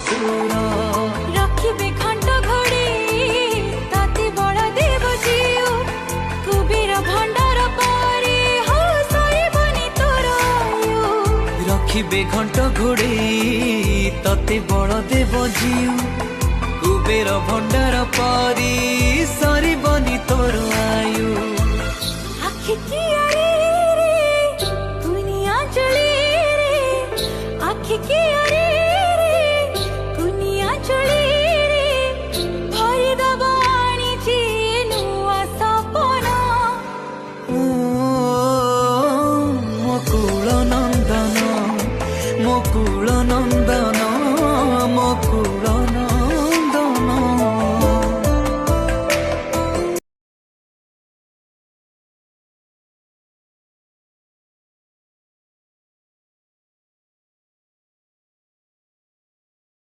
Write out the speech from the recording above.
तोर रखिबे घंट घड़ी ताते बड़ देव जीव कुबेर भंडार पारी हो सरिबनी तोर आयु रखिबे घंट घोड़े तते बड़ देव जीव कुबेर भंडार परी सरिबनी तोर आयु आखि किया